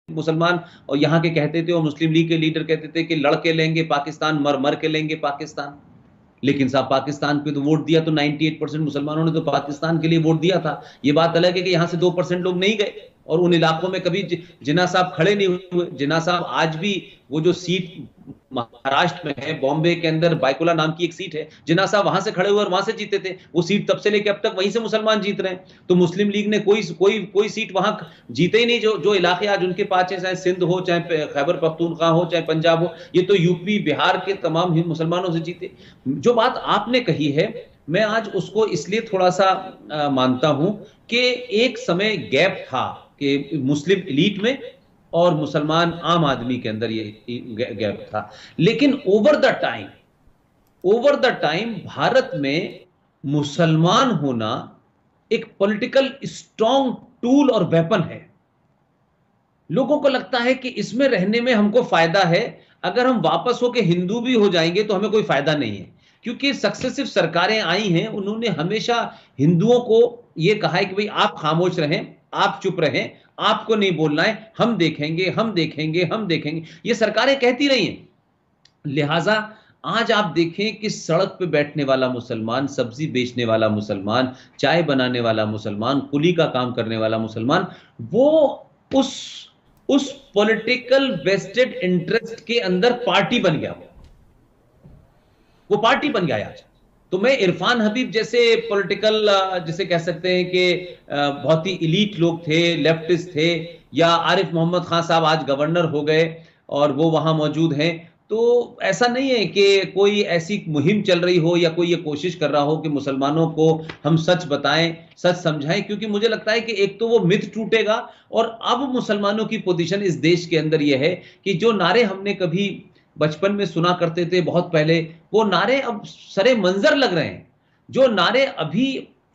मुसलमान और यहाँ के कहते थे और मुस्लिम लीग के लीडर कहते थे कि लड़के लेंगे पाकिस्तान, मर मर के लेंगे पाकिस्तान। लेकिन साहब पाकिस्तान पे तो वोट दिया तो 98% मुसलमानों ने तो पाकिस्तान के लिए वोट दिया था। ये बात अलग है कि यहां से 2% लोग नहीं गए और उन इलाकों में कभी जिन्ना साहब खड़े नहीं हुए। जिन्ना साहब आज भी वो जो सीट महाराष्ट्र में है, बॉम्बे के अंदर बायकुला नाम की एक सीट है, जिन्ना साहब वहां से खड़े हुए और वहां से जीते थे। वो सीट तब से लेकर अब तक वहीं से मुसलमान जीत रहे हैं। तो मुस्लिम लीग ने कोई कोई कोई सीट वहां जीते ही नहीं। जो जो इलाके आज उनके पास है, चाहे सिंध हो, चाहे खैबर पख्तूनख्वा हो, चाहे पंजाब हो, ये तो यूपी बिहार के तमाम मुसलमानों से जीते। जो बात आपने कही है, मैं आज उसको इसलिए थोड़ा सा मानता हूं कि एक समय गैप था कि मुस्लिम एलीट में और मुसलमान आम आदमी के अंदर ये गैप था। लेकिन ओवर द टाइम भारत में मुसलमान होना एक पॉलिटिकल स्ट्रॉन्ग टूल और वेपन है। लोगों को लगता है कि इसमें रहने में हमको फायदा है। अगर हम वापस होकर हिंदू भी हो जाएंगे तो हमें कोई फायदा नहीं है, क्योंकि सक्सेसिव सरकारें आई हैं, उन्होंने हमेशा हिंदुओं को यह कहा है कि भाई आप खामोश रहें, आप चुप रहें, आपको नहीं बोलना है, हम देखेंगे हम देखेंगे हम देखेंगे, ये सरकारें कहती रही हैं। लिहाजा आज आप देखें कि सड़क पे बैठने वाला मुसलमान, सब्जी बेचने वाला मुसलमान, चाय बनाने वाला मुसलमान, कुली का काम करने वाला मुसलमान, वो उस पॉलिटिकल वेस्टेड इंटरेस्ट के अंदर पार्टी बन गया। वो पार्टी बन गया आज। तो मैं इरफान हबीब जैसे पॉलिटिकल, जिसे कह सकते हैं कि बहुत ही इलीट लोग थे, लेफ्टिस्ट थे, या आरिफ मोहम्मद खान साहब आज गवर्नर हो गए और वो वहां मौजूद हैं, तो ऐसा नहीं है कि कोई ऐसी मुहिम चल रही हो या कोई ये कोशिश कर रहा हो कि मुसलमानों को हम सच बताएं, सच समझाएं। क्योंकि मुझे लगता है कि एक तो वो मिथ टूटेगा, और अब मुसलमानों की पोजीशन इस देश के अंदर यह है कि जो नारे हमने कभी बचपन में सुना करते थे बहुत पहले, वो नारे अब सरे मंजर लग रहे हैं। जो नारे अभी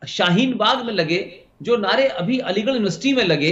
शाहीन बाग में लगे, जो नारे अभी अलीगढ़ यूनिवर्सिटी में लगे,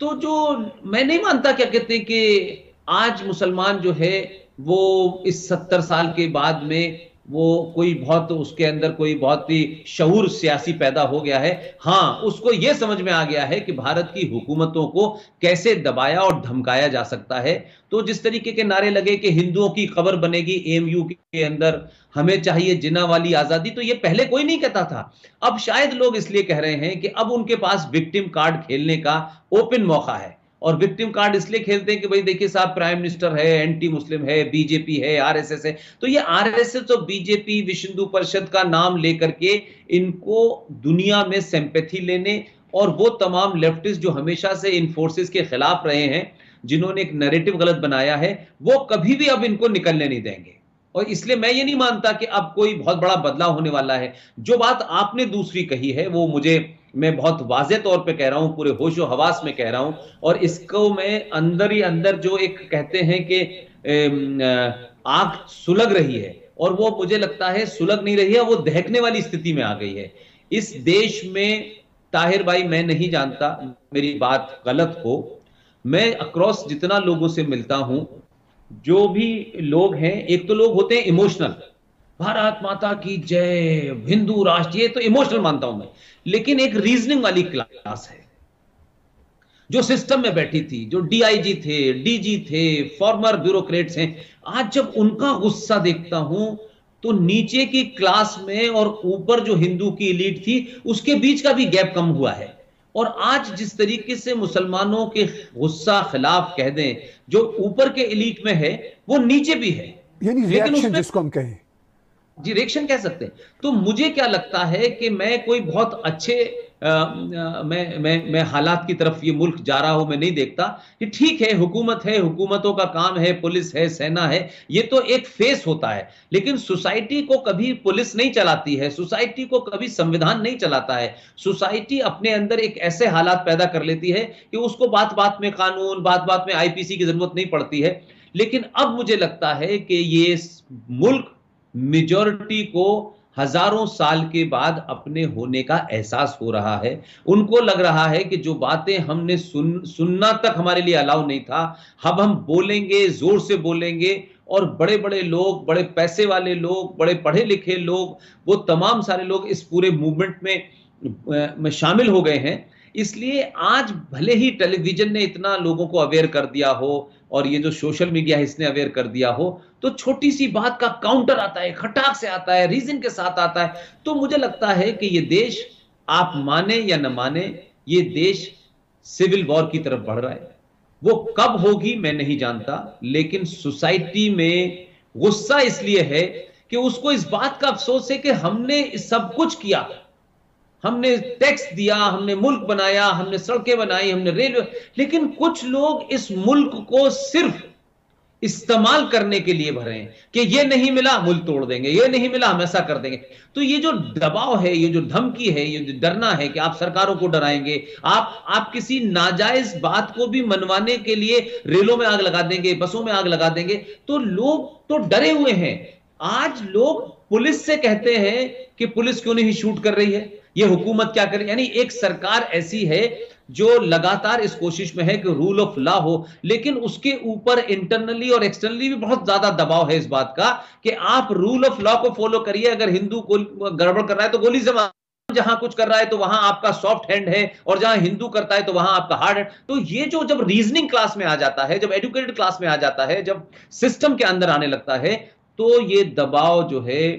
तो जो मैं नहीं मानता क्या कहते हैं कि आज मुसलमान जो है वो इस 70 साल के बाद में वो कोई बहुत उसके अंदर कोई बहुत ही शऊर सियासी पैदा हो गया है। हां, उसको यह समझ में आ गया है कि भारत की हुकूमतों को कैसे दबाया और धमकाया जा सकता है। तो जिस तरीके के नारे लगे कि हिंदुओं की खबर बनेगी एएमयू के अंदर, हमें चाहिए जिन्ना वाली आजादी, तो ये पहले कोई नहीं कहता था। अब शायद लोग इसलिए कह रहे हैं कि अब उनके पास विक्टिम कार्ड खेलने का ओपन मौका है। और विक्टिम कार्ड इसलिए खेलते हैं कि भाई देखिए साहब, प्राइम मिनिस्टर है, एंटी मुस्लिम है, बीजेपी है, आरएसएस है। तो ये आरएसएस और बीजेपी, विश्व हिंदू परिषद का नाम लेकर के इनको दुनिया में सिंपैथी लेने, और वो तमाम लेफ्टिस्ट जो हमेशा से इन फोर्सेस के खिलाफ रहे हैं, जिन्होंने एक नैरेटिव गलत बनाया है, वो कभी भी अब इनको निकलने नहीं देंगे। और इसलिए मैं ये नहीं मानता कि अब कोई बहुत बड़ा बदलाव होने वाला है। जो बात आपने दूसरी कही है वो मैं बहुत वाज़ेह तौर पे कह रहा हूं, पूरे होशो हवास में कह रहा हूं, और इसको मैं अंदर ही अंदर जो एक कहते हैं कि आग सुलग रही है, और वो मुझे लगता है सुलग नहीं रही है, वो दहकने वाली स्थिति में आ गई है इस देश में। ताहिर भाई, मैं नहीं जानता मेरी बात गलत हो, मैं अक्रॉस जितना लोगों से मिलता हूं, जो भी लोग हैं, एक तो लोग होते हैं इमोशनल, भारत माता की जय, हिंदू राष्ट्र, ये तो इमोशनल मानता हूं मैं। लेकिन एक रीजनिंग वाली क्लास है जो सिस्टम में बैठी थी, जो डीआईजी थे, डीजी थे, फॉर्मर ब्यूरोक्रेट्स हैं। आज जब उनका गुस्सा देखता हूं तो नीचे की क्लास में और ऊपर जो हिंदू की एलीट थी उसके बीच का भी गैप कम हुआ है। और आज जिस तरीके से मुसलमानों के गुस्सा खिलाफ कह दें, जो ऊपर के एलीट में है वो नीचे भी है, यानी रिएक्शन जिसको हम कहें, जी रिएक्शन कह सकते हैं। तो मुझे क्या लगता है कि मैं कोई बहुत अच्छे मैं हालात की तरफ ये मुल्क जा रहा हूं, मैं नहीं देखता कि ठीक है, हुकूमत है, हुकूमतों का काम है, पुलिस है, सेना है, ये तो एक फेस होता है। लेकिन सोसाइटी को कभी पुलिस नहीं चलाती है, सोसाइटी को कभी संविधान नहीं चलाता है। सोसाइटी अपने अंदर एक ऐसे हालात पैदा कर लेती है कि उसको बात बात में कानून, बात बात में आईपीसी की जरूरत नहीं पड़ती है। लेकिन अब मुझे लगता है कि ये मुल्क मेजॉरिटी को हजारों साल के बाद अपने होने का एहसास हो रहा है। उनको लग रहा है कि जो बातें हमने सुनना तक हमारे लिए अलाउ नहीं था, अब हम बोलेंगे, जोर से बोलेंगे, और बड़े बड़े लोग, बड़े पैसे वाले लोग, बड़े पढ़े लिखे लोग, वो तमाम सारे लोग इस पूरे मूवमेंट में शामिल हो गए हैं। इसलिए आज भले ही टेलीविजन ने इतना लोगों को अवेयर कर दिया हो और ये जो सोशल मीडिया है इसने अवेयर कर दिया हो, तो छोटी सी बात का काउंटर आता है, खटाक से आता है, रीजन के साथ आता है। तो मुझे लगता है कि ये देश, आप माने या न माने, ये देश सिविल वॉर की तरफ बढ़ रहा है। वो कब होगी मैं नहीं जानता, लेकिन सोसाइटी में गुस्सा इसलिए है कि उसको इस बात का अफसोस है कि हमने सब कुछ किया, हमने टैक्स दिया, हमने मुल्क बनाया, हमने सड़कें बनाई, हमने रेलवे, लेकिन कुछ लोग इस मुल्क को सिर्फ इस्तेमाल करने के लिए भरे हैं कि ये नहीं मिला मुल्क तोड़ देंगे, ये नहीं मिला हम ऐसा कर देंगे। तो ये जो दबाव है, ये जो धमकी है, ये जो डरना है कि आप सरकारों को डराएंगे, आप किसी नाजायज बात को भी मनवाने के लिए रेलों में आग लगा देंगे, बसों में आग लगा देंगे, तो लोग तो डरे हुए हैं। आज लोग पुलिस से कहते हैं कि पुलिस क्यों नहीं शूट कर रही है, ये हुकूमत क्या करे। यानी एक सरकार ऐसी है जो लगातार इस कोशिश में है कि रूल ऑफ लॉ हो, लेकिन उसके ऊपर इंटरनली और एक्सटर्नली भी बहुत ज्यादा दबाव है इस बात का कि आप रूल ऑफ लॉ को फॉलो करिए, अगर हिंदू को गड़बड़ कर रहा है तो गोली से मार, जहां कुछ कर रहा है तो वहां आपका सॉफ्ट हैंड है, और जहां हिंदू करता है तो वहां आपका हार्ड हैंड। तो ये जो जब रीजनिंग क्लास में आ जाता है, जब एजुकेटेड क्लास में आ जाता है, जब सिस्टम के अंदर आने लगता है, तो ये दबाव जो है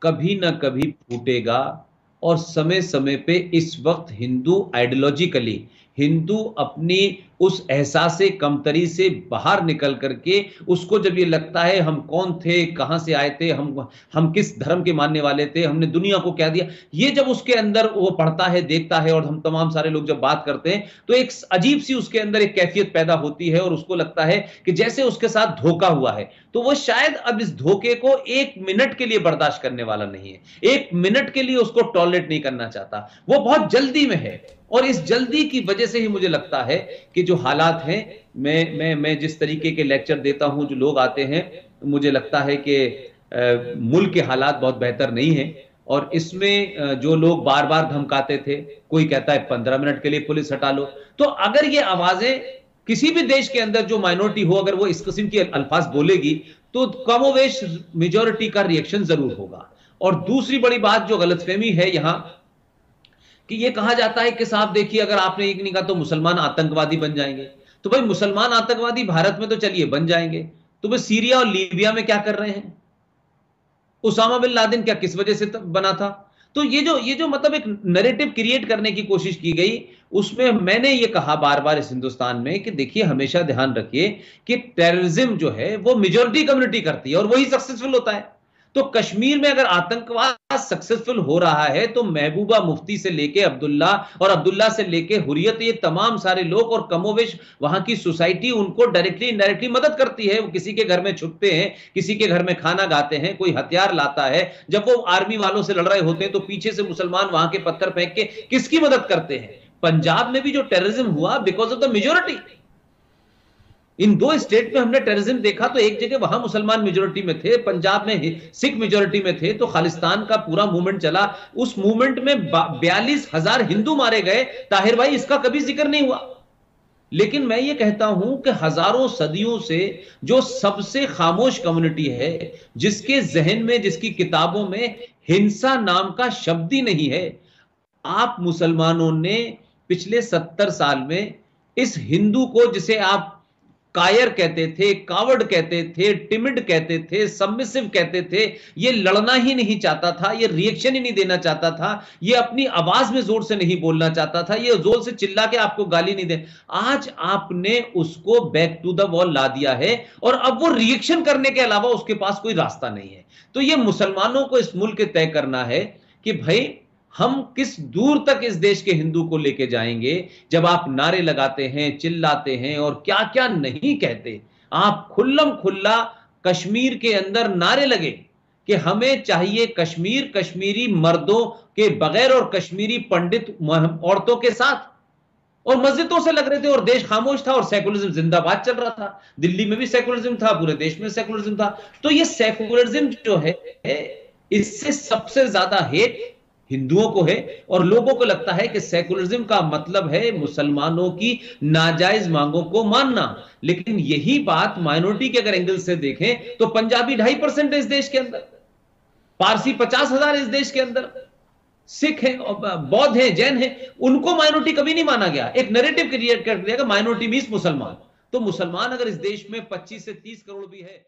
कभी ना कभी फूटेगा। और समय समय पे इस वक्त हिंदू आइडियोलॉजिकली, हिंदू अपनी उस एहसासे कमतरी से बाहर निकल करके, उसको जब ये लगता है हम कौन थे, कहां से आए थे, हम किस धर्म के मानने वाले थे, हमने दुनिया को क्या दिया, ये जब उसके अंदर वो पढ़ता है, देखता है, और हम तमाम सारे लोग जब बात करते हैं तो एक अजीब सी उसके अंदर एक कैफियत पैदा होती है, और उसको लगता है कि जैसे उसके साथ धोखा हुआ है। तो वो शायद अब इस धोखे को एक मिनट के लिए बर्दाश्त करने वाला नहीं है, एक मिनट के लिए उसको टॉलरेट नहीं करना चाहता, वो बहुत जल्दी में है। और इस जल्दी की वजह से ही मुझे लगता है कि जो हालात हैं, मैं जिस तरीके के लेक्चर देता हूं, जो लोग आते हैं, मुझे लगता है कि मुल्क के हालात बहुत बेहतर नहीं है। और इसमें जो लोग बार बार धमकाते थे, कोई कहता है 15 मिनट के लिए पुलिस हटा लो, तो अगर ये आवाजें किसी भी देश के अंदर जो माइनॉरिटी हो, अगर वो इस किस्म के अल्फाज बोलेगी, तो कमोवेश मेजॉरिटी का रिएक्शन जरूर होगा। और दूसरी बड़ी बात जो गलतफहमी है यहां, कि ये कहा जाता है कि साहब देखिए, अगर आपने एक नहीं कहा तो मुसलमान आतंकवादी बन जाएंगे। तो भाई मुसलमान आतंकवादी भारत में तो चलिए बन जाएंगे, तो भाई सीरिया और लीबिया में क्या कर रहे हैं? उसामा बिन लादेन क्या किस वजह से बना था? तो ये जो मतलब एक नैरेटिव क्रिएट करने की कोशिश की गई, उसमें मैंने ये कहा बार बार इस हिंदुस्तान में कि देखिए, हमेशा ध्यान रखिए कि टेररिज्म जो है वो मेजॉरिटी कम्युनिटी करती है और वही सक्सेसफुल होता है। तो कश्मीर में अगर आतंकवाद सक्सेसफुल हो रहा है, तो महबूबा मुफ्ती से लेके अब्दुल्ला, और अब्दुल्ला से लेके हुर्रियत, ये तमाम सारे लोग और कमोवेश वहां की सोसाइटी उनको डायरेक्टली इनडायरेक्टली मदद करती है। वो किसी के घर में छुपते हैं, किसी के घर में खाना खाते हैं, कोई हथियार लाता है, जब वो आर्मी वालों से लड़ रहे होते हैं तो पीछे से मुसलमान वहां के पत्थर फेंक के किसकी मदद करते हैं? पंजाब में भी जो टेररिज्म हुआ, बिकॉज ऑफ द मेजोरिटी। इन दो स्टेट में हमने टेररिज्म देखा, तो एक जगह वहां मुसलमान मेजोरिटी में थे, पंजाब में सिख मेजोरिटी में थे, तो खालिस्तान का पूरा मूवमेंट चला। उस मूवमेंट में 42,000 हिंदू मारे गए, ताहिर भाई इसका कभी जिक्र नहीं हुआ। लेकिन मैं ये कहता हूं कि हजारों सदियों से जो सबसे खामोश कम्युनिटी है, जिसके जहन में, जिसकी किताबों में हिंसा नाम का शब्द ही नहीं है, आप मुसलमानों ने पिछले 70 साल में इस हिंदू को, जिसे आप कायर कहते थे, कावर्ड कहते थे, टिमिड कहते थे, सबमिसिव कहते थे, ये लड़ना ही नहीं चाहता था, ये रिएक्शन ही नहीं देना चाहता था, ये अपनी आवाज में जोर से नहीं बोलना चाहता था, ये जोर से चिल्ला के आपको गाली नहीं दे। आज आपने उसको बैक टू द वॉल ला दिया है, और अब वो रिएक्शन करने के अलावा उसके पास कोई रास्ता नहीं है। तो ये मुसलमानों को इस मुल्क के तय करना है कि भाई हम किस दूर तक इस देश के हिंदू को लेके जाएंगे, जब आप नारे लगाते हैं, चिल्लाते हैं और क्या क्या नहीं कहते। आप खुल्लम खुल्ला कश्मीर के अंदर नारे लगे कि हमें चाहिए कश्मीर, कश्मीरी मर्दों के बगैर और कश्मीरी पंडित औरतों के साथ, और मस्जिदों से लग रहे थे, और देश खामोश था, और सेकुलरिज्म जिंदाबाद चल रहा था। दिल्ली में भी सेकुलरिज्म था, पूरे देश में सेकुलरिज्म था। तो ये सेकुलरिज्म जो है, इससे सबसे ज्यादा हेट हिंदुओं को है, और लोगों को लगता है कि सेकुलरिज्म का मतलब है मुसलमानों की नाजायज मांगों को मानना। लेकिन यही बात माइनॉरिटी के अगर एंगल से देखें तो पंजाबी 2.5% है इस देश के अंदर, पारसी 50,000 इस देश के अंदर, सिख हैं, बौद्ध हैं, जैन हैं, उनको माइनॉरिटी कभी नहीं माना गया। एक नैरेटिव क्रिएट कर दिया कि माइनॉरिटी मींस मुसलमान। तो मुसलमान अगर इस देश में 25 से 30 करोड़ भी है